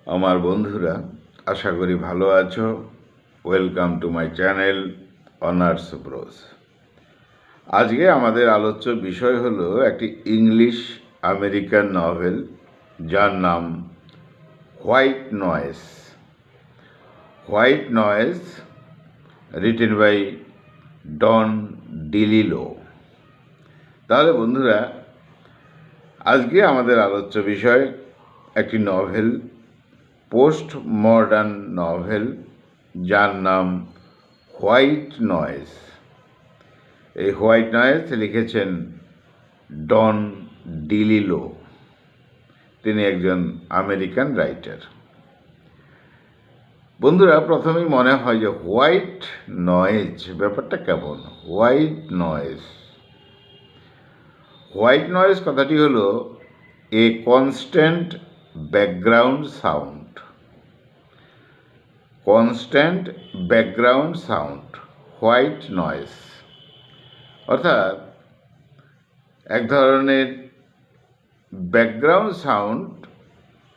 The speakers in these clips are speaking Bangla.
আমার বন্ধুরা, আশা করি ভালো আছো। Welcome to my channel honours bros. আজকে আমাদের আলোচ্য বিষয় হলো একটি ইংলিশ আমেরিকান নভেল, যার নাম White Noise. White Noise, written by Don DeLillo. তাহলে বন্ধুরা, আজকে আমাদের আলোচ্য বিষয় একটি নভেল, পোস্ট মডার্ন নভেল, যার নাম হোয়াইট নয়েস। এই হোয়াইট নয়েস লিখেছেন ডন ডিলিলো। তিনি একজন আমেরিকান রাইটার। বন্ধুরা, প্রথমেই মনে হয় যে হোয়াইট নয়েজ ব্যাপারটা কেমন। হোয়াইট নয়েজ হোয়াইট নয়েজ কথাটি হলো a constant background sound. Constant background sound, white noise, অর্থাৎ এক ধরনের ব্যাকগ্রাউন্ড সাউন্ড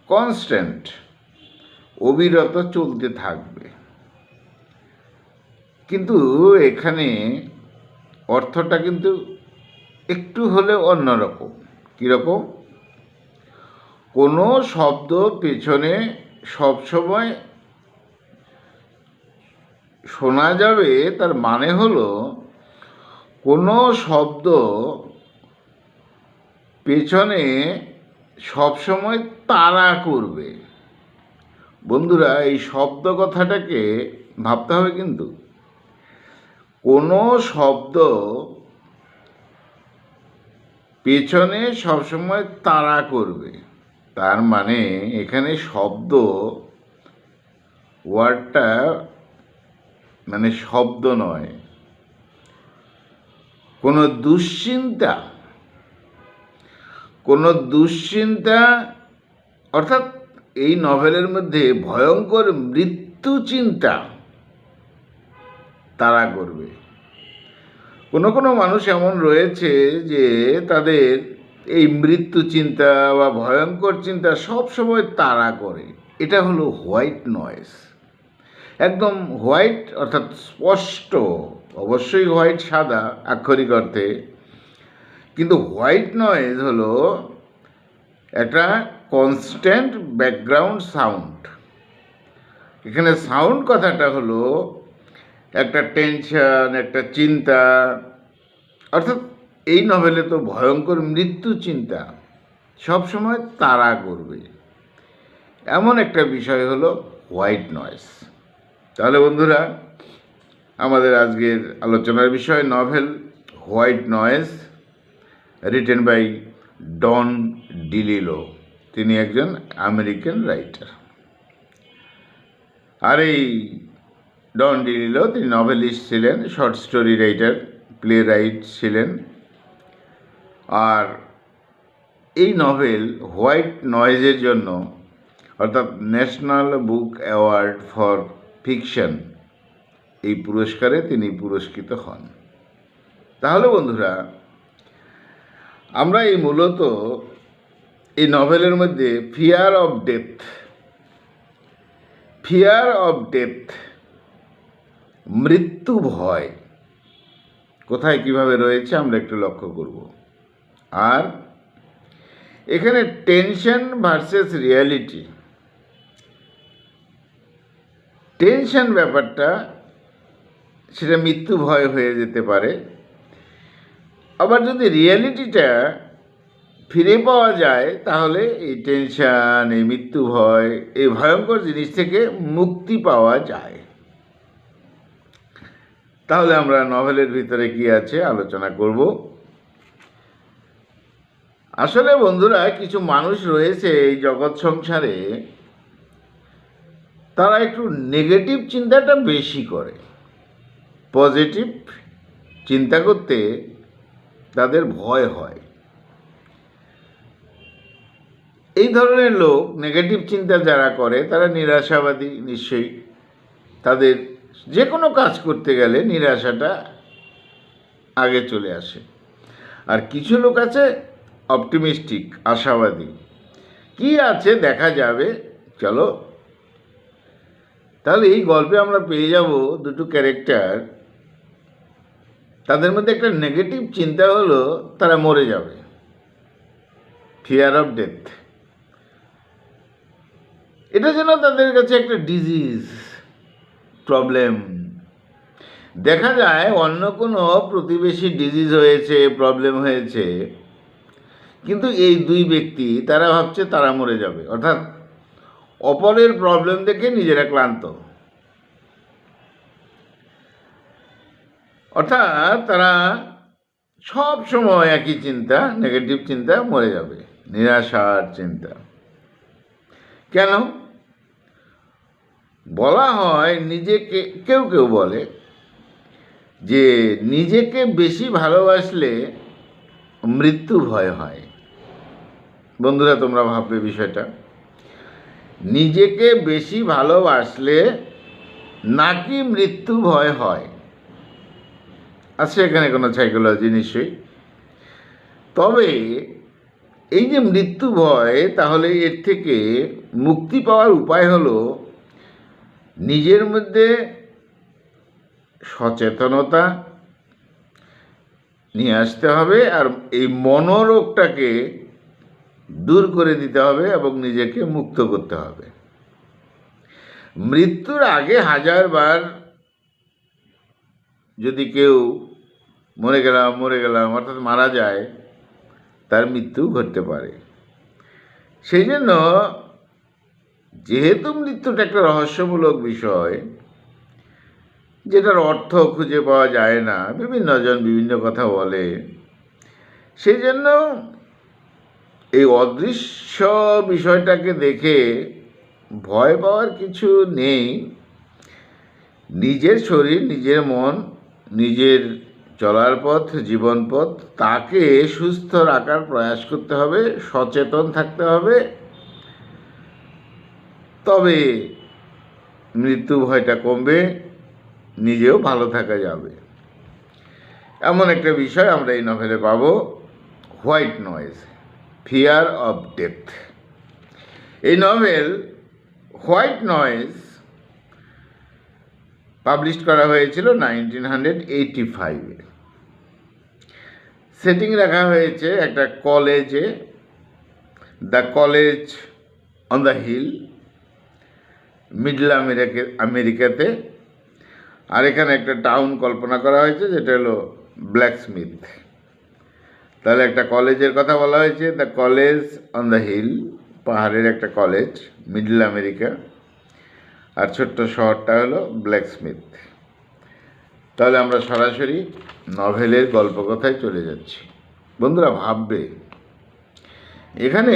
কনস্ট্যান্ট, অবিরত চলতে থাকবে। কিন্তু এখানে অর্থটা কিন্তু একটু হলেও অন্যরকম। কীরকম? কোনো শব্দ পেছনে সবসময় শোনা যাবে, তার মানে হলো কোনো শব্দ পেছনে সবসময় তাড়া করবে। বন্ধুরা, এই শব্দ কথাটাকে ভাবতে হবে। কিন্তু কোনো শব্দ পেছনে সবসময় তাড়া করবে, তার মানে এখানে শব্দ ওয়ার্ডটা মানে শব্দ নয়, কোনো দুশ্চিন্তা, অর্থাৎ এই নভেলের মধ্যে ভয়ঙ্কর মৃত্যু চিন্তা তারা করবে। কোনো মানুষ এমন রয়েছে যে তাদের এই মৃত্যু চিন্তা বা ভয়ঙ্কর চিন্তা সবসময় তাড়া করে। এটা হলো হোয়াইট নয়েস। একদম হোয়াইট অর্থাৎ স্পষ্ট, অবশ্যই হোয়াইট সাদা আক্ষরিক অর্থে, কিন্তু হোয়াইট নয়েজ হলো একটা কনস্ট্যান্ট ব্যাকগ্রাউন্ড সাউন্ড। এখানে সাউন্ড কথাটা হলো একটা টেনশন, একটা চিন্তা, অর্থাৎ এই নভেলে তো ভয়ঙ্কর মৃত্যু চিন্তা সবসময় তাড়া করবে, এমন একটা বিষয় হলো হোয়াইট নয়েস। তাহলে বন্ধুরা, আমাদের আজকের আলোচনার বিষয় novel White Noise, written by Don DeLillo. তিনি একজন আমেরিকান রাইটার। আর এই ডন ডিলিলো তিনি নভেলিস্ট ছিলেন, short story writer, play right ছিলেন। আর এই নভেল হোয়াইট নয়েজের জন্য, অর্থাৎ national book award for fiction, এই পুরস্কারে তিনি পুরস্কৃত হন। তাহলে বন্ধুরা, আমরা এই মূলত এই নভেলের মধ্যে ফিয়ার অফ ডেথ, মৃত্যু ভয় কোথায় কিভাবে রয়েছে আমরা একটু লক্ষ্য করব। আর এখানে টেনশন ভার্সেস রিয়ালিটি, টেনশন ব্যাপারটা সেটা মৃত্যু ভয় হয়ে যেতে পারে। আবার যদি রিয়ালিটিটা ফিরে পাওয়া যায়, তাহলে এই টেনশন, এই মৃত্যু ভয়, এই ভয়ঙ্কর জিনিস থেকে মুক্তি পাওয়া যায়। তাহলে আমরা নভেলের ভিতরে কি আছে আলোচনা করব। আসলে বন্ধুরা, কিছু মানুষ রয়েছে এই জগৎ সংসারে, তারা একটু নেগেটিভ চিন্তাটা বেশি করে, পজিটিভ চিন্তা করতে তাদের ভয় হয়। এই ধরনের লোক, নেগেটিভ চিন্তা যারা করে, তারা নিরাশাবাদী। নিশ্চয়ই তাদের যে কোনো কাজ করতে গেলে নিরাশাটা আগে চলে আসে। আর কিছু লোক আছে অপটিমিস্টিক, আশাবাদী, কি আছে দেখা যাবে, চলো, তাহলে এই গল্পে আমরা পেয়ে যাব দুটো ক্যারেক্টার, তাদের মধ্যে একটা নেগেটিভ চিন্তা হলো তারা মরে যাবে, ফিয়ার অফ ডেথ। এটা যেন তাদের কাছে একটা ডিজিজ, প্রবলেম। দেখা যায় অন্য কোনো প্রতিবেশী ডিজিজ হয়েছে, প্রবলেম হয়েছে, কিন্তু এই দুই ব্যক্তি তারা ভাবছে তারা মরে যাবে, অর্থাৎ অপরের প্রবলেম দেখে নিজেরা ক্লান্ত, অর্থাৎ তারা সব সময় একই চিন্তা, নেগেটিভ চিন্তা, মরে যাবে, নিরাশার চিন্তা। কেন বলা হয়, নিজেকে কেউ কেউ বলে যে নিজেকে বেশি ভালোবাসলে মৃত্যু ভয় হয়। বন্ধুরা, তোমরা ভাববে বিষয়টা, নিজেকে বেশি ভালোবাসলে নাকি মৃত্যু ভয় হয়। আছে এখানে কোনো সাইকোলজি নিশ্চয়ই। তবে এই যে মৃত্যু ভয়, তাহলে এর থেকে মুক্তি পাওয়ার উপায় হলো নিজের মধ্যে সচেতনতা নিয়ে আসতে হবে, আর এই মনোরোগটাকে দূর করে দিতে হবে এবং নিজেকে মুক্ত করতে হবে। মৃত্যুর আগে 1000 বার যদি কেউ মরে গেলাম অর্থাৎ মারা যায়, তার মৃত্যু ঘটতে পারে। সেই জন্য যেহেতু মৃত্যুটা একটা রহস্যমূলক বিষয়, যেটার অর্থ খুঁজে পাওয়া যায় না, বিভিন্ন জন বিভিন্ন কথা বলে, সেই জন্য এই অদৃশ্য বিষয়টাকে দেখে ভয় পাওয়ার কিছু নেই। নিজের শরীর, নিজের মন, নিজের চলার পথ, জীবন পথ, তাকে সুস্থ রাখার প্রয়াস করতে হবে, সচেতন থাকতে হবে, তবে মৃত্যু ভয়টা কমবে, নিজেও ভালো থাকা যাবে। এমন একটা বিষয় আমরা এই নভেলে পাব, White Noise, fear of death. এই নভেল হোয়াইট নয়েজ পাবলিশ করা হয়েছিল 1985-এ। সেটিং রাখা হয়েছে একটা কলেজে, the college on the hill, Middle আমেরিকাতে। আর এখানে একটা টাউন কল্পনা করা হয়েছে যেটা হলো ব্ল্যাকস্মিথ। তাহলে একটা কলেজের কথা বলা হয়েছে, the college on the hill, পাহাড়ের একটা কলেজ, মিডল আমেরিকা, আর ছোট্ট শহরটা হলো ব্ল্যাকস্মিথ। তাহলে আমরা সরাসরি নভেলের গল্পকথায় চলে যাচ্ছি। বন্ধুরা ভাববে, এখানে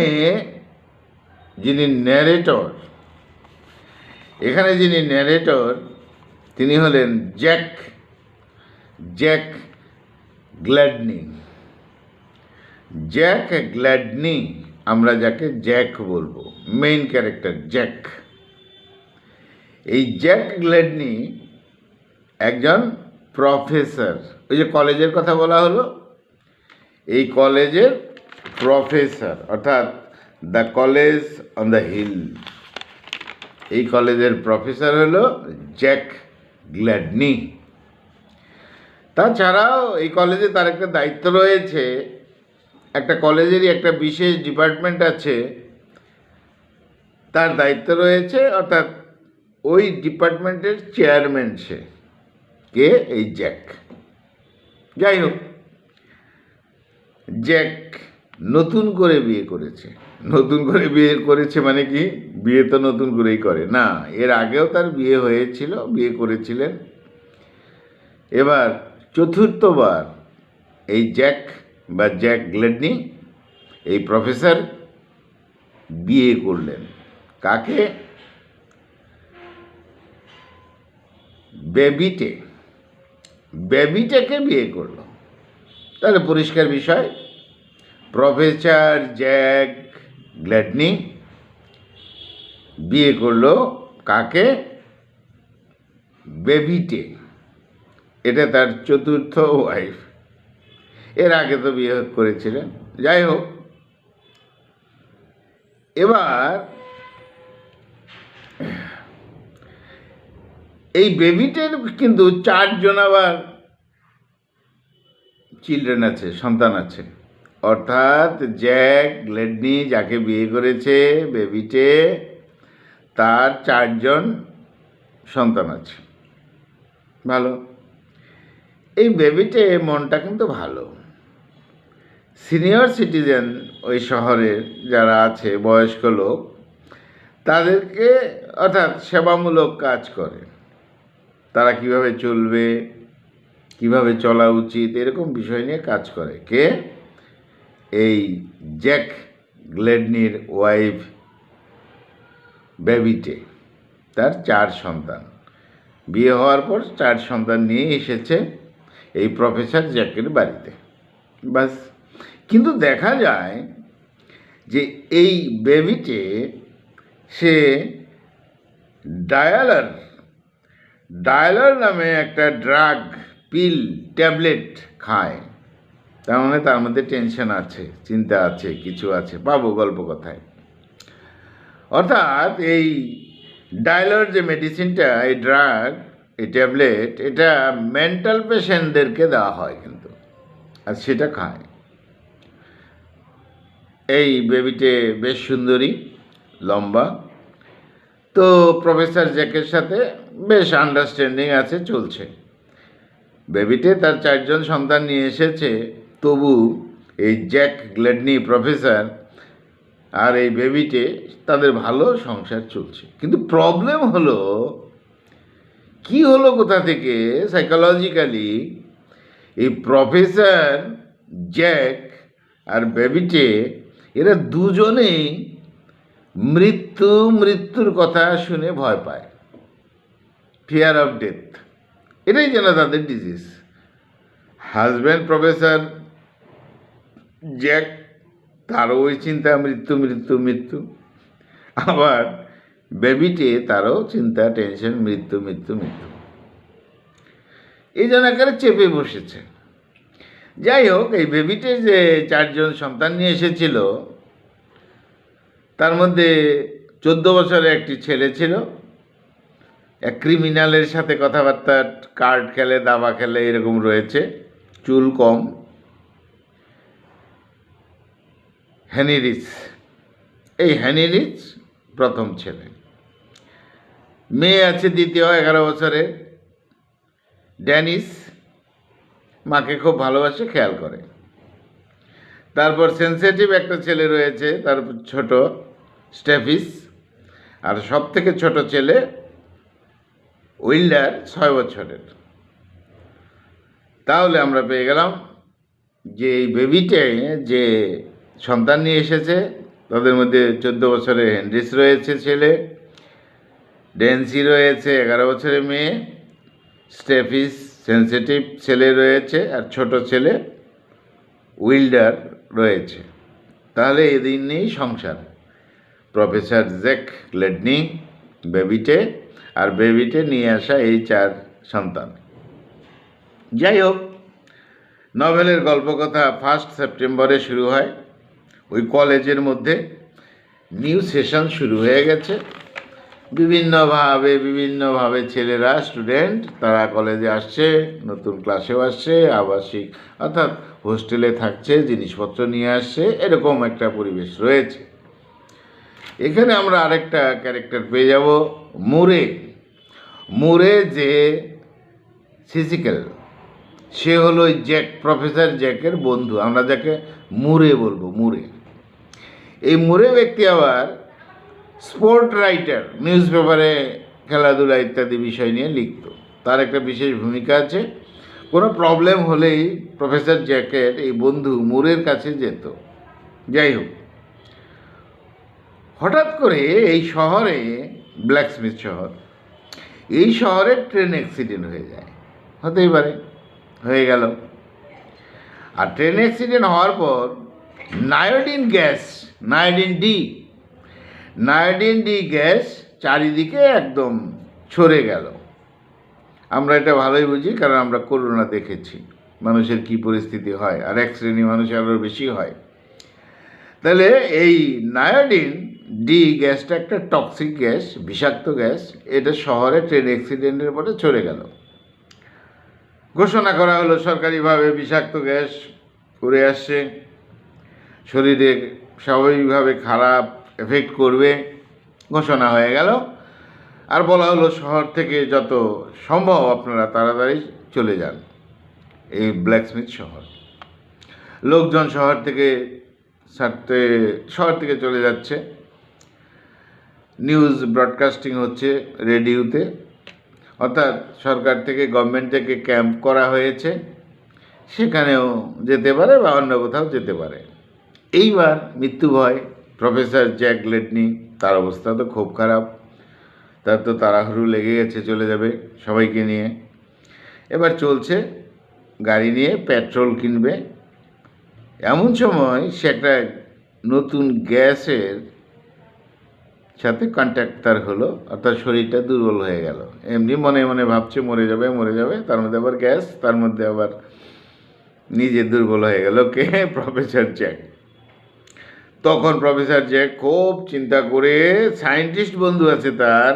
যিনি ন্যারেটর তিনি হলেন জ্যাক গ্ল্যাডনি। আমরা যাকে জ্যাক বলবো, মেইন ক্যারেক্টার জ্যাক। এই জ্যাক গ্ল্যাডনি একজন প্রফেসর। ওই যে কলেজের কথা বলা হলো, এই কলেজের প্রফেসর, অর্থাৎ the college on the hill, এই কলেজের প্রফেসর হলো জ্যাক গ্ল্যাডনি। তাছাড়াও এই কলেজে তার একটা দায়িত্ব রয়েছে, একটা কলেজেরই একটা বিশেষ ডিপার্টমেন্ট আছে, তার দায়িত্ব রয়েছে, অর্থাৎ ওই ডিপার্টমেন্টের চেয়ারম্যান সে। কে? এই জ্যাক। যাই হোক, জ্যাক নতুন করে বিয়ে করেছে মানে কি, বিয়ে তো নতুন করেই করে না, এর আগেও তার বিয়ে করেছিলেন। এবার চতুর্থবার এই জ্যাক গ্ল্যাডনি, এই প্রফেসর, বিয়ে করলেন। কাকে? বেবিটেকে বিয়ে করলো। তাহলে পরিষ্কার বিষয়, প্রফেসর জ্যাক গ্ল্যাডনি বিয়ে করলো কাকে? বেবিটে। এটা তার চতুর্থ ওয়াইফ, এর আগে তো বিয়ে করেছিলেন। যাই হোক, এবার এই বেবিটের কিন্তু 4জন আবার চিলড্রেন আছে, সন্তান আছে। অর্থাৎ জ্যাক গ্লেডনি যাকে বিয়ে করেছে বেবিটে, তার 4জন সন্তান আছে। ভালো। এই বেবিটে মনটা কিন্তু ভালো। সিনিয়র সিটিজেন ওই শহরের যারা আছে বয়স্ক লোক, তাদেরকে অর্থাৎ সেবামূলক কাজ করে। তারা কিভাবে চলবে, কিভাবে চলা উচিত, এরকম বিষয় নিয়ে কাজ করে। কে? এই জ্যাক গ্লেডনির ওয়াইফ বেবিটে। তার 4 সন্তান, বিয়ে হওয়ার পর 4 সন্তান নিয়ে এসেছে এই প্রফেসর জ্যাকের বাড়িতে। বাস। কিন্তু দেখা যায় যে এই বেবিটে সে ডায়ালার নামে একটা ড্রাগ, পিল, ট্যাবলেট খায়। তার মানে তার মধ্যে টেনশন আছে, চিন্তা আছে, কিছু আছে, পাবো গল্প কথায়। অর্থাৎ এই ডায়ালার যে মেডিসিনটা, এই ড্রাগ, এই ট্যাবলেট, এটা মেন্টাল পেশেন্টদেরকে দেওয়া হয় কিন্তু, আর সেটা খায়। এই বেবিটে বেশ সুন্দরী, লম্বা। তো প্রফেসর জ্যাকের সাথে বেশ আন্ডারস্ট্যান্ডিং আছে, চলছে। বেবিটে তার 4জন সন্তান নিয়ে এসেছে, তবু এই জ্যাক গ্লেডনি প্রফেসর আর এই বেবিটে তাদের ভালো সংসার চলছে। কিন্তু প্রবলেম হলো, কি হলো কোথা থেকে সাইকোলজিক্যালি এই প্রফেসর জ্যাক আর বেবিটে এরা দুজনেই মৃত্যুর কথা শুনে ভয় পায়। ফিয়ার অফ ডেথ, এটাই যেন তাদের ডিজিজ। হাজব্যান্ড প্রফেসর জ্যাক, তারও ওই চিন্তা মৃত্যু। আবার বেবিটে, তারও চিন্তা, টেনশন, মৃত্যু। এই জন্য একেবারে চেপে বসেছে। যাই হোক, এই বেবিটে যে 4জন সন্তান নিয়ে এসেছিল, তার মধ্যে 14 বছরের একটি ছেলে ছিল। এক ক্রিমিনালের সাথে কথাবার্তা, কার্ড খেলে, দাবা খেলে, এরকম রয়েছে, চুল কম, হেনিরিচ। এই হেনিরিচ প্রথম ছেলে। মেয়ে আছে দ্বিতীয়, 11 বছরের ড্যানিস, মাকে খুব ভালোবাসে, খেয়াল করে। তারপর সেন্সিটিভ একটা ছেলে রয়েছে, তার ছোট স্টেফিস। আর সব থেকে ছোট ছেলে উইল্ডার, 6 বছরের। তাহলে আমরা পেয়ে গেলাম যে এই বেবিটে যে সন্তান নিয়ে এসেছে, তাদের মধ্যে 14 বছরের হেনরিস রয়েছে ছেলে, ড্যান্সি রয়েছে 11 বছরের মেয়ে, স্টেফিস সেন্সিটিভ ছেলে রয়েছে, আর ছোট ছেলে উইল্ডার রয়েছে। তাহলে এদিন নেই সংসার। প্রফেসর জ্যাক গ্লেডনি, বেবিটে, আর বেবিটে নিয়ে আসা এই 4 সন্তান। যাই হোক, নভেলের গল্পকথা 1 সেপ্টেম্বরে শুরু হয়। ওই কলেজের মধ্যে নিউ সেশন শুরু হয়ে গেছে। বিভিন্নভাবে ছেলেরা, স্টুডেন্ট, তারা কলেজে আসছে, নতুন ক্লাসেও আসছে, আবাসিক অর্থাৎ হোস্টেলে থাকছে, জিনিসপত্র নিয়ে আসছে, এরকম একটা পরিবেশ রয়েছে। এখানে আমরা আরেকটা ক্যারেক্টার পেয়ে যাব, মুরে যে সিসিক্যাল, সে হলো ওই জ্যাক, প্রফেসর জ্যাকের বন্ধু। আমরা যাকে মুরে বলবো, মুরে। এই মুরে ব্যক্তি আবার স্পোর্ট রাইটার, নিউজ পেপারে খেলাধুলা ইত্যাদি বিষয় নিয়ে লিখত। তার একটা বিশেষ ভূমিকা আছে। কোনো প্রবলেম হলেই প্রফেসর জ্যাকের এই বন্ধু মুরের কাছে যেত। যাই হোক, হঠাৎ করে এই শহরে, ব্ল্যাকস্মিথ শহর, এই শহরে ট্রেন অ্যাক্সিডেন্ট হয়ে যায়। হতেই পারে, হয়ে গেল। আর ট্রেন অ্যাক্সিডেন্ট হওয়ার পর নায়োডিন ডি গ্যাস চারিদিকে একদম ছড়ে গেল। আমরা এটা ভালোই বুঝি, কারণ আমরা করোনা দেখেছি, মানুষের কি পরিস্থিতি হয়, আর 1 শ্রেণী মানুষ আরও বেশি হয়। তাহলে এই নায়োডিন ডি গ্যাসটা একটা টক্সিক গ্যাস, বিষাক্ত গ্যাস। এটা শহরে ট্রেন অ্যাক্সিডেন্টের পরে চলে গেল, ঘোষণা করা হলো সরকারিভাবে বিষাক্ত গ্যাস উড়ে আসছে, শরীরে স্বাভাবিকভাবে খারাপ এফেক্ট করবে, ঘোষণা হয়ে গেল। আর বলা হলো শহর থেকে যত সম্ভব আপনারা তাড়াতাড়ি চলে যান এই ব্ল্যাকস্মিথ শহর। লোকজন শহর থেকে চলে যাচ্ছে, নিউজ ব্রডকাস্টিং হচ্ছে রেডিওতে, অর্থাৎ সরকার থেকে, গভর্নমেন্ট থেকে ক্যাম্প করা হয়েছে, সেখানেও যেতে পারে বা অন্য কোথাও যেতে পারে। এইবার মৃত্যু ভয়, প্রফেসর জ্যাক লেটনি, তার অবস্থা তো খুব খারাপ, তার তো তাড়াহুড়ো লেগে গেছে, চলে যাবে সবাইকে নিয়ে। এবার চলছে গাড়ি নিয়ে, পেট্রোল কিনবে। এমন সময় সে একটা নতুন গ্যাসের সাথে কন্ট্যাক্ট তার হলো, অর্থাৎ শরীরটা দুর্বল হয়ে গেল। এমনি মনে মনে ভাবছে মরে যাবে মরে যাবে, তার মধ্যে আবার গ্যাস, তার মধ্যে আবার নিজে দুর্বল হয়ে গেল। কে? Professor Jack. তখন প্রফেসর জ্যাক খুব চিন্তা করে, সায়েন্টিস্ট বন্ধু আছে তার,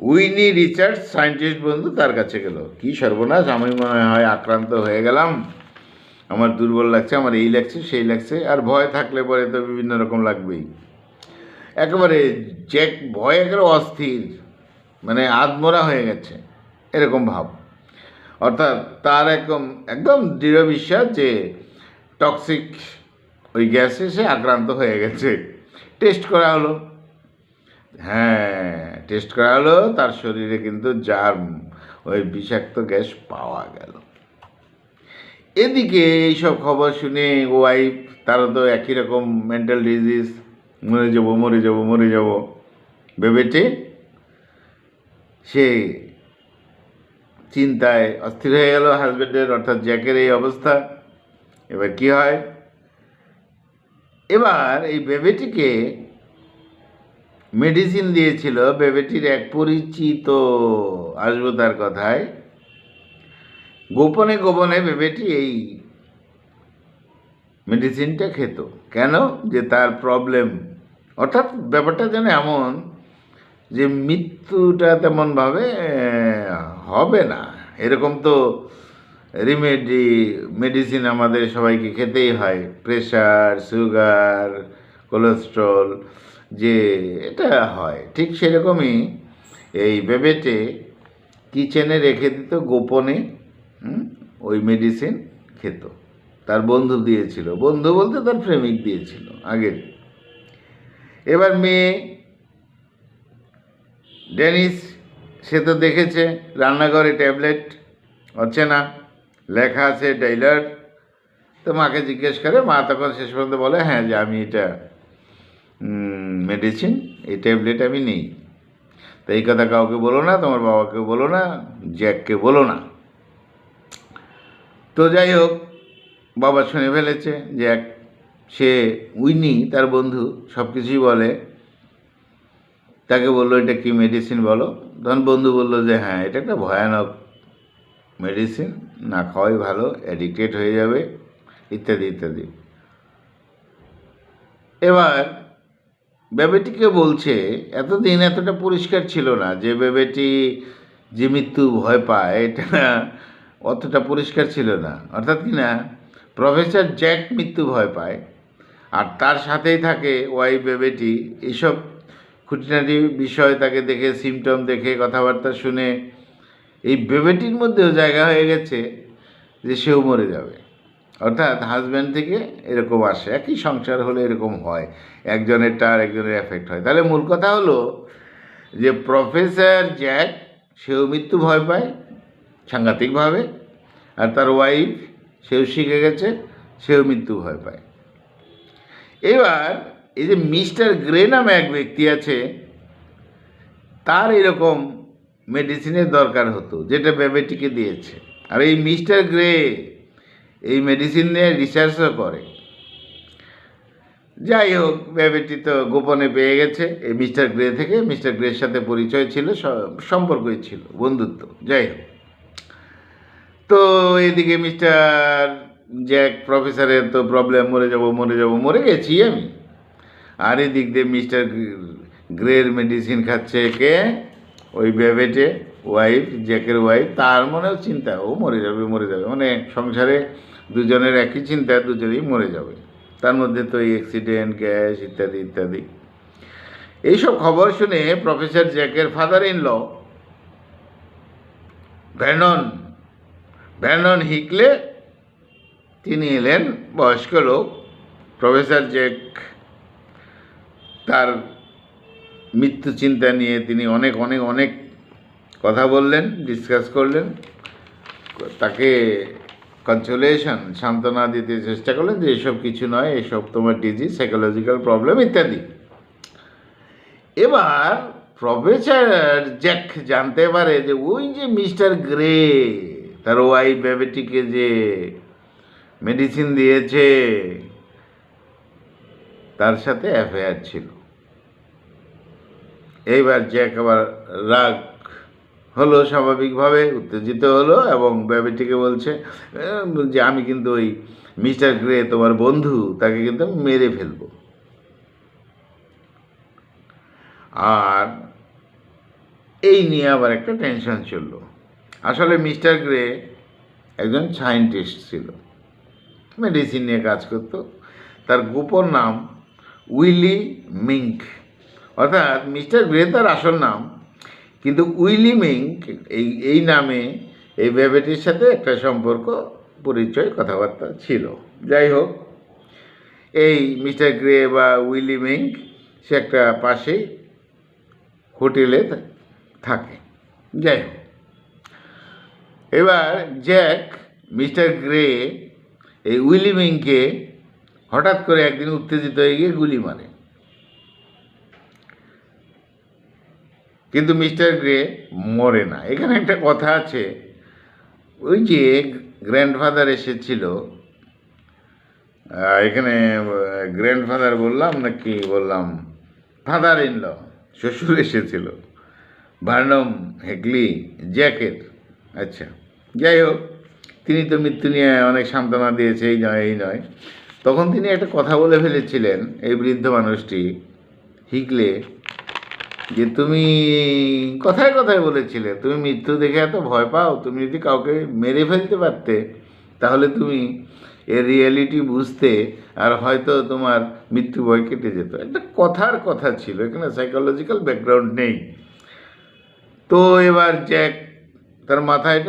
উইনি রিচার্ড সায়েন্টিস্ট বন্ধু, তার কাছে গেল। কি সর্বনাশ, আমি মনে হয় আক্রান্ত হয়ে গেলাম, আমার দুর্বল লাগছে, আমার এই লাগছে সেই লাগছে। আর ভয় থাকলে পরে তো বিভিন্ন রকম লাগবেই। একেবারে জ্যাক ভয় একেবারে অস্থির, মানে আধমরা হয়ে গেছে এরকম ভাব। অর্থাৎ তার একদম একদম দৃঢ় বিশ্বাস যে টক্সিক ওই গ্যাসে সে আক্রান্ত হয়ে গেছে। টেস্ট করা হলো, হ্যাঁ টেস্ট করা হলো, তার শরীরে কিন্তু জার্ম, ওই বিষাক্ত গ্যাস পাওয়া গেল। এদিকে এইসব খবর শুনে ওয়াইফ, তারও তো একই রকম মেন্টাল ডিজিজ, মরে যাবো মরে যাবো মরে যাবো ভেবেছে, সে চিন্তায় অস্থির হয়ে গেল হাজব্যান্ডের, অর্থাৎ জ্যাকের এই অবস্থা। এবার কি হয়, এবার এই বেবেটিকে মেডিসিন দিয়েছিল বেবেটির এক পরিচিত, আসবো তার কথায়। গোপনে গোপনে বেবেটি এই মেডিসিনটা খেত। কেন? যে তার প্রবলেম, অর্থাৎ ব্যাপারটা যেন এমন যে মৃত্যুটা তেমনভাবে হবে না, এরকম তো মেডিসিন আমাদের সবাইকে খেতেই হয়, প্রেশার, সুগার, কোলেস্ট্রল, যে এটা হয়, ঠিক সেরকমই এই বেবেটে কিচেনে রেখে দিত গোপনে, ওই মেডিসিন খেত। তার বন্ধু দিয়েছিল, বন্ধু বলতে তার প্রেমিক দিয়েছিল আগের। এবার মেয়ে ডেনিস, সে তো দেখেছে রান্নাঘরে ট্যাবলেট হচ্ছে না, লেখা আছে ডেইলার। তো মাকে জিজ্ঞেস করে, মা তখন শেষ পর্যন্ত বলে হ্যাঁ যে আমি এটা মেডিসিন, এই ট্যাবলেট আমি নেই। তো এই কথা কাউকে বলো না, তোমার বাবাকেও বলো না, জ্যাককে বলো না। তো যাই হোক, বাবা শুনে ফেলেছে, জ্যাক, সে উইনি তার বন্ধু সব কিছুই বলে, তাকে বললো এটা কি মেডিসিন বলো। তখন বন্ধু বললো যে হ্যাঁ এটা একটা ভয়ানক মেডিসিন, না খাওয়াই ভালো, অ্যাডিক্টেড হয়ে যাবে, ইত্যাদি ইত্যাদি। এবার বেবেটিকে বলছে, এতদিন এতটা পরিষ্কার ছিল না যে বেবেটি যে মৃত্যু ভয় পায়, এটা অতটা পরিষ্কার ছিল না। অর্থাৎ কি না, প্রফেসর জ্যাক মৃত্যু ভয় পায়, আর তার সাথেই থাকে ওয়াইফ বেবেটি। এইসব খুঁটিনাটি বিষয় তাকে দেখে, সিমটম দেখে, কথাবার্তা শুনে এই বেবেটির মধ্যেও জায়গা হয়ে গেছে যে সেও মরে যাবে। অর্থাৎ হাজব্যান্ড থেকে এরকম আসে, একই সংসার হলে এরকম হয়, একজনেরটা আর একজনের এফেক্ট হয়। তাহলে মূল কথা হলো যে প্রফেসর জ্যাক সেও মৃত্যু ভয় পায় সাংঘাতিকভাবে, আর তার ওয়াইফ সেও শিখে গেছে, সেও মৃত্যু ভয় পায়। এবার এই যে মিস্টার গ্রে নামে এক ব্যক্তি আছে, তার এরকম মেডিসিনের দরকার হতো যেটা বেবেটিকে দিয়েছে। আর এই মিস্টার গ্রে এই মেডিসিন নিয়ে রিসার্চও করে। যাই হোক, বেবেটি তো গোপনে পেয়ে গেছে এই মিস্টার গ্রে থেকে, মিস্টার গ্রের সাথে পরিচয় ছিল, সম্পর্কই ছিল, বন্ধুত্ব। যাই হোক, তো এদিকে মিস্টার জ্যাক, প্রফেসরের তো প্রবলেম, মরে যাব মরে যাব, মরে গেছি আমি, আর এদিক দিয়ে মিস্টার গ্রের মেডিসিন খাচ্ছে কে? ওই বেবেটে ওয়াইফ, জ্যাকের ওয়াইফ। তার মনেও চিন্তা ও মরে যাবে মরে যাবে, মানে সংসারে দুজনের একই চিন্তা, দুজনেই মরে যাবে। তার মধ্যে তো এই অ্যাক্সিডেন্ট, গ্যাস ইত্যাদি ইত্যাদি। এইসব খবর শুনে প্রফেসর জ্যাকের ফাদার ইন ল ভ্যানন ভ্যানন হিকলে তিনি এলেন, বয়স্ক লোক। প্রফেসর জ্যাক তার মৃত্যু চিন্তা নিয়ে তিনি অনেক অনেক অনেক কথা বললেন, ডিসকাস করলেন, তাকে কনসোলেশন, সান্ত্বনা দিতে চেষ্টা করলেন যে এসব কিছু নয়, এসব তোমার ডিজিজ, সাইকোলজিক্যাল প্রবলেম ইত্যাদি। এবার প্রফেসর জ্যাক জানতে পারে যে ওই যে মিস্টার গ্রে তার ওয়াইফ বেবেটিকে যে মেডিসিন দিয়েছে, তার সাথে অ্যাফেয়ার ছিল। এইবার জ্যাক আবার রাগ হলো, স্বাভাবিকভাবে উত্তেজিত হলো এবং বেবেটিকে বলছে যে আমি কিন্তু ওই মিস্টার গ্রে তোমার বন্ধু, তাকে কিন্তু মেরে ফেলবো। আর এই নিয়ে আবার একটা টেনশন চলল। আসলে মিস্টার গ্রে একজন সায়েন্টিস্ট ছিল, মেডিসিন নিয়ে কাজ করত। তার গোপন নাম উইলি মিঙ্ক, অর্থাৎ মিস্টার গ্রে তার আসল নাম, কিন্তু উইলি মিঙ্ক এই নামে এই বেবেটির সাথে একটা সম্পর্ক, পরিচয়, কথাবার্তা ছিল। যাই হোক, এই মিস্টার গ্রে বা উইলি মিঙ্ক সে একটা পাশেই হোটেলে থাকে। যাই হোক, এবার জ্যাক মিস্টার গ্রে এই উইলি মিংকে হঠাৎ করে একদিন উত্তেজিত হয়ে গিয়ে গুলি মারে, কিন্তু মিস্টার গ্রে মরে না। এখানে একটা কথা আছে, ওই যে গ্র্যান্ডফাদার এসেছিল, এখানে গ্র্যান্ডফাদার বললাম নাকি বললাম ফাদার ইন ল, শ্বশুর এসেছিল ভার্নম হেগলি জ্যাকের। আচ্ছা, যাই হোক, তিনি তো মৃত্যু নিয়ে অনেক সান্ত্বনা দিয়েছে, এই নয় এই নয়। তখন তিনি একটা কথা বলে ফেলেছিলেন, এই বৃদ্ধ মানুষটি হিগলে, যে তুমি কথায় কথায় বলেছিলে তুমি মৃত্যু দেখে এত ভয় পাও, তুমি যদি কাউকে মেরে ফেলতে পারতে তাহলে তুমি এর রিয়েলিটি বুঝতে আর হয়তো তোমার মৃত্যু ভয় কেটে যেত। একটা কথার কথা ছিল, এখানে সাইকোলজিক্যাল ব্যাকগ্রাউন্ড নেই। তো এবার জ্যাক তার মাথায়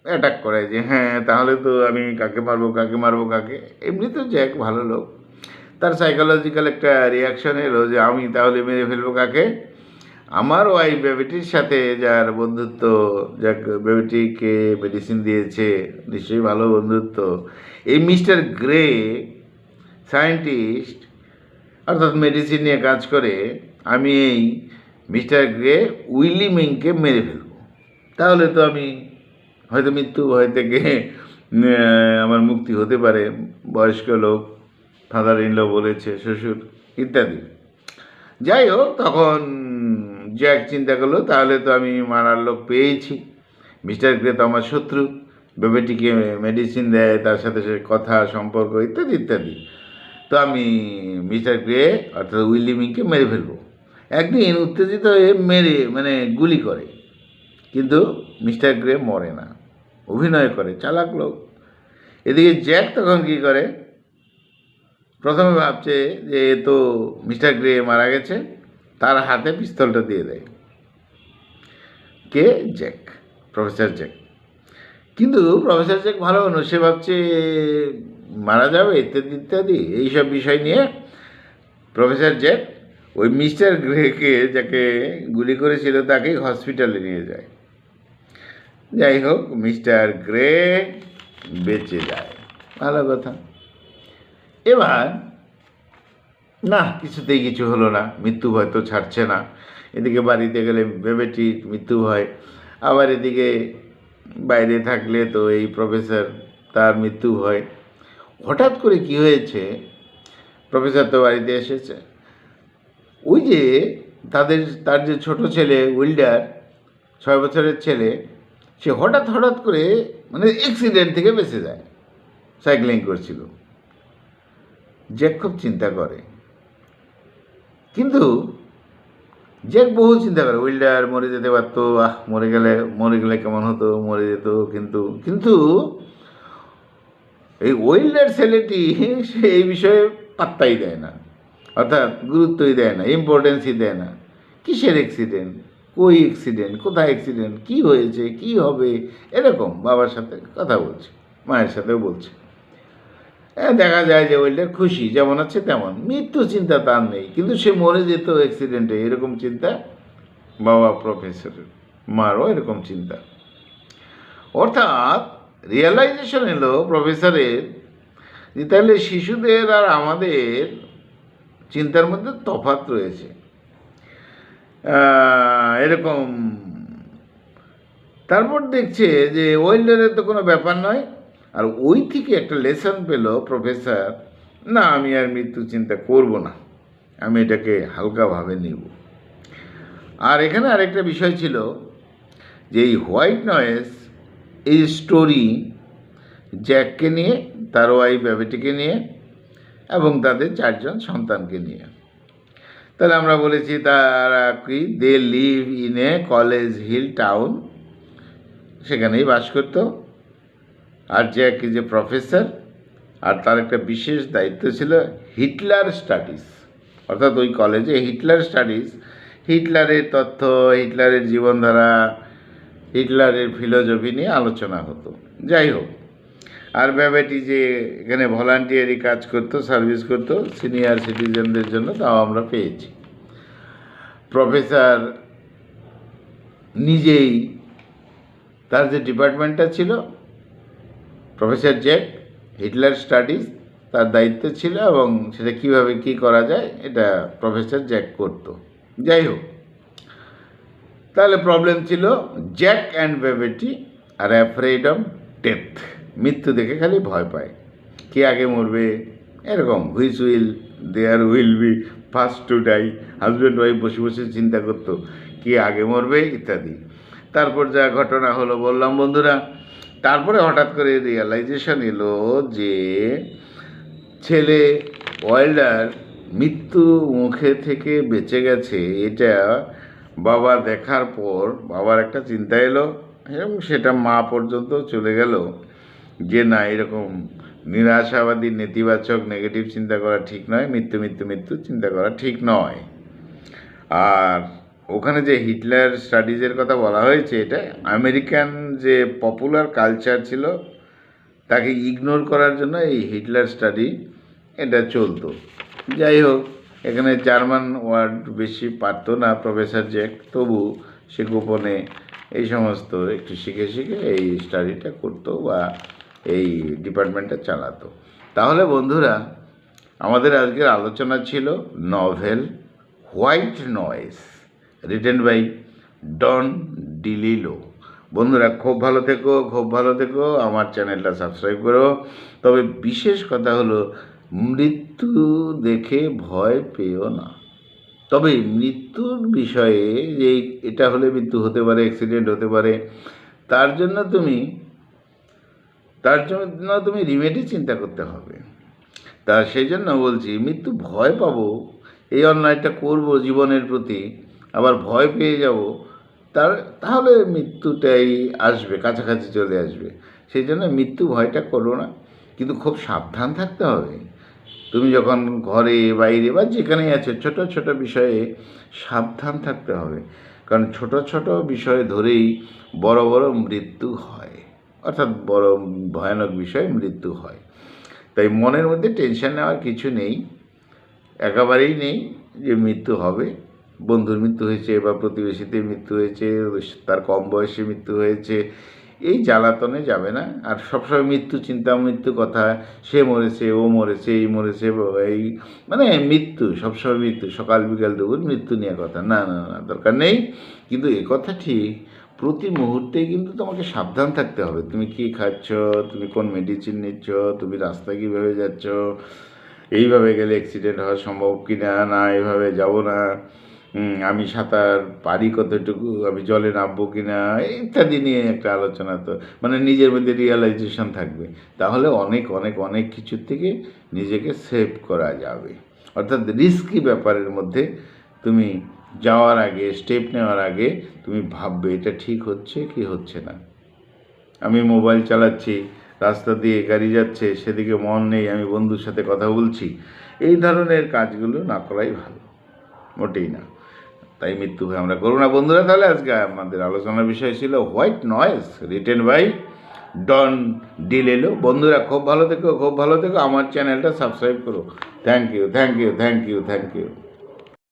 অ্যাটাক করে যে হ্যাঁ তাহলে তো আমি কাকে মারবো কাকে মারবো কাকে। এমনি তো জ্যাক ভালো লোক, তার সাইকোলজিক্যাল একটা রিয়াকশন এলো যে আমি তাহলে মেরে ফেলবো কাকে? আমার ওয়াইফ বেবিটির সাথে যার বন্ধুত্ব, যাক বেবিটিকে মেডিসিন দিয়েছে, নিশ্চয়ই ভালো বন্ধুত্ব। এই মিস্টার গ্রে সায়েন্টিস্ট, অর্থাৎ মেডিসিন নিয়ে কাজ করে, আমি এই মিস্টার গ্রে উইলি মিংকে মেরে ফেলবো, তাহলে তো আমি হয়তো মৃত্যু ভয় থেকে আমার মুক্তি হতে পারে। বয়স্ক লোক, ফাদার ইন ল বলেছে, শ্বশুর ইত্যাদি। যাই হোক, তখন জ্যাক চিন্তা করলো তাহলে তো আমি মারার লোক পেয়েছি, মিস্টার গ্রে তো আমার শত্রু, বেবেটিকে মেডিসিন দেয়, তার সাথে সে কথা সম্পর্ক ইত্যাদি ইত্যাদি। তো আমি মিস্টার গ্রে অর্থাৎ উইলি মিংকে মেরে ফেলবো। একদিন উত্তেজিত হয়ে মেরে গুলি করে, কিন্তু মিস্টার গ্রে মরে না, অভিনয় করে, চালাক লোক। এদিকে জ্যাক তখন কী করে, প্রথমে ভাবছে যে এ তো মিস্টার গ্রে মারা গেছে, তার হাতে পিস্তলটা দিয়ে দেয়। কে? Jack, professor Jack. কিন্তু প্রফেসর জ্যাক ভালো মানুষ, সে ভাবছে মারা যাবে ইত্যাদি ইত্যাদি এইসব বিষয় নিয়ে প্রফেসর জ্যাক ওই মিস্টার গ্রেকে, যাকে গুলি করেছিল, তাকেই হসপিটালে নিয়ে যায়। যাই হোক, মিস্টার গ্রে বেঁচে যায়, ভালো কথা। এবার না, কিছুতেই কিছু হলো না, মৃত্যু ভয় তো ছাড়ছে না। এদিকে বাড়িতে গেলে বেবেটির মৃত্যু ভয়, আবার এদিকে বাইরে থাকলে তো এই প্রফেসর, তার মৃত্যু ভয়। হঠাৎ করে কি হয়েছে, প্রফেসর তো বাড়িতে এসেছে, ওই যে তার যে ছোট ছেলে উইল্ডার, 6 বছরের ছেলে, সে হঠাৎ করে অ্যাক্সিডেন্ট থেকে বেঁচে যায়, সাইক্লিং করছিল। জ্যাক খুব চিন্তা করে, কিন্তু জ্যাক বহু চিন্তা করে। উইল্ডার মরে যেতে পারতো, মরে গেলে কেমন হতো, মরে যেত, কিন্তু কিন্তু এই ওয়েল্ডার ছেলেটি সে এই বিষয়ে পাত্তাই দেয় না, অর্থাৎ গুরুত্বই দেয় না, ইম্পর্টেন্সই দেয় না। কিসের অ্যাক্সিডেন্ট, কই অ্যাক্সিডেন্ট, কোথায় অ্যাক্সিডেন্ট, কী হয়েছে, কী হবে, এরকম বাবার সাথে কথা বলছে, মায়ের সাথেও বলছে। দেখা যায় যে ওয়েল্ডার খুশি, যেমন আছে তেমন, মৃত্যু চিন্তা তার নেই, কিন্তু সে মরে যেত অ্যাক্সিডেন্টে, এরকম চিন্তা বাবা প্রফেসরের, মারও এরকম চিন্তা। অর্থাৎ রিয়েলাইজেশন এলো প্রফেসরের যে তাহলে শিশুদের আর আমাদের চিন্তার মধ্যে তফাৎ রয়েছে। এরকম তারপর দেখছে যে ওয়েল্ডারের তো কোনো ব্যাপার নয়, আর ওই থেকে একটা লেসন পেল প্রফেসর, না আমি আর মৃত্যু চিন্তা করব না, আমি এটাকে হালকাভাবে নেব। আর এখানে আরেকটা বিষয় ছিল যে এই হোয়াইট নয়েজ, এই স্টোরি জ্যাককে নিয়ে, তার ওয়াইফ ব্যাবেটিকে নিয়ে এবং তাদের 4 জন সন্তানকে নিয়ে। তাহলে আমরা বলেছি তারা কি, they live in a college hill town, সেখানেই বাস করতো। আর জ্যাক ইজ এ প্রফেসর, আর তার একটা বিশেষ দায়িত্ব ছিল হিটলার স্টাডিজ, অর্থাৎ ওই কলেজে হিটলার স্টাডিজ, হিটলারের তথ্য, হিটলারের জীবনধারা, হিটলারের ফিলোসফি নিয়ে আলোচনা হতো। যাই হোক, আর ব্যাবেটি যে এখানে ভলান্টিয়ারি কাজ করতো, সার্ভিস করতো সিনিয়র সিটিজেনদের জন্য, তাও আমরা পেয়েছি। প্রফেসর নিজেই তার যে ডিপার্টমেন্টটা ছিল, প্রফেসর জ্যাক হিটলার স্টাডিজ তার দায়িত্ব ছিল, এবং সেটা কীভাবে কী করা যায় এটা প্রফেসর জ্যাক করতো। যাই হোক, তাহলে প্রবলেম ছিল জ্যাক অ্যান্ড ব্যাবেটি আর অ্যাফ্রেড অফ ডেথ, মৃত্যু দেখে খালি ভয় পায়, কে আগে মরবে, এরকম which will there will be first to die, husband wife বসে বসে চিন্তা করতো কে আগে মরবে ইত্যাদি। তারপর যা ঘটনা হলো বললাম বন্ধুরা। তারপরে হঠাৎ করে রিয়েলাইজেশন এলো যে ছেলে ওয়াইল্ডার মৃত্যু মুখে থেকে বেঁচে গেছে, এটা বাবা দেখার পর বাবার একটা চিন্তা এলো, এবং সেটা মা পর্যন্ত চলে গেল যে না, এরকম নিরাশাবাদী, নেতিবাচক, নেগেটিভ চিন্তা করা ঠিক নয়, মৃত্যু মৃত্যু মৃত্যু চিন্তা করা ঠিক নয়। আর ওখানে যে হিটলার স্টাডিজের কথা বলা হয়েছে, এটা আমেরিকান যে পপুলার কালচার ছিল তাকে ইগনোর করার জন্য এই হিটলার স্টাডি এটা চলতো। যাই হোক, এখানে জার্মান ওয়ার্ড বেশি পারতো না প্রফেসর জ্যাক, তবু সে গোপনে এই সমস্ত একটু শিখে শিখে এই স্টাডিটা করতো বা এই ডিপার্টমেন্টটা চালাতো। তাহলে বন্ধুরা, আমাদের আজকের আলোচনা ছিল novel White Noise, written by Don DeLillo. বন্ধুরা, খুব ভালো থেকো, খুব ভালো থেকো, আমার চ্যানেলটা সাবস্ক্রাইব করো। তবে বিশেষ কথা হলো, মৃত্যু দেখে ভয় পেও না। তবে মৃত্যুর বিষয়ে যে এটা হলে মৃত্যু হতে পারে, অ্যাক্সিডেন্ট হতে পারে, তার জন্য তুমি রিমেডি চিন্তা করতে হবে। তা সেই জন্য বলছি, মৃত্যু ভয় পাবো, এই অন্যায়টা করব জীবনের প্রতি, আবার ভয় পেয়ে যাব, তাহলে মৃত্যুটাই আসবে, কাছাকাছি চলে আসবে। সেই জন্য মৃত্যু ভয়টা করো না, কিন্তু খুব সাবধান থাকতে হবে। তুমি যখন ঘরে বাইরে বা যেখানেই আছো, ছোট ছোট বিষয়ে সাবধান থাকতে হবে, কারণ ছোট ছোট বিষয় ধরেই বড় বড় মৃত্যু হয়, অর্থাৎ বড় ভয়ানক বিষয়ে মৃত্যু হয়। তাই মনের মধ্যে টেনশন নেওয়ার কিছু নেই, একেবারেই নেই যে মৃত্যু হবে। বন্ধুর মৃত্যু হয়েছে বা প্রতিবেশীতে মৃত্যু হয়েছে, তার কম বয়সে মৃত্যু হয়েছে, এই জ্বালাতনে যাবে না। আর সবসময় মৃত্যু চিন্তা, মৃত্যু কথা, সে মরেছে, ও মরেছে, এই মরেছে, এই মানে মৃত্যু, সবসময় মৃত্যু, সকাল বিকাল দুপুর মৃত্যু নিয়ে কথা, না না না, দরকার নেই। কিন্তু এ কথা ঠিক, প্রতি মুহূর্তেই কিন্তু তোমাকে সাবধান থাকতে হবে। তুমি কী খাচ্ছ, তুমি কোন মেডিসিন নিচ্ছ, তুমি রাস্তায় কীভাবে যাচ্ছ, এইভাবে গেলে অ্যাক্সিডেন্ট হওয়া সম্ভব কি না, না এইভাবে যাব না, আমি সাঁতার পারি কতটুকু, আমি জলে নামবো কি না, ইত্যাদি নিয়ে একটা আলোচনা, তো মানে নিজের মধ্যে রিয়েলাইজেশন থাকবে। তাহলে অনেক অনেক অনেক কিছুর থেকে নিজেকে সেভ করা যাবে। অর্থাৎ রিস্কি ব্যাপারের মধ্যে তুমি যাওয়ার আগে, স্টেপ নেওয়ার আগে তুমি ভাববে এটা ঠিক হচ্ছে কি হচ্ছে না। আমি মোবাইল চালাচ্ছি, রাস্তা দিয়ে গাড়ি যাচ্ছে, সেদিকে মন নেই, আমি বন্ধুর সাথে কথা বলছি, এই ধরনের কাজগুলো না করাই ভালো, মোটেই না। তাই মৃত্যু ভয় আমরা করব না বন্ধুরা। তাহলে আজকে আমাদের আলোচনার বিষয় ছিল হোয়াইট নয়েজ, রিটেন বাই ডন ডিলেলো। বন্ধুরা খুব ভালো থেকো, খুব ভালো থেকো। আমার চ্যানেলটা সাবস্ক্রাইব করো। Thank you, thank you, thank you, thank you.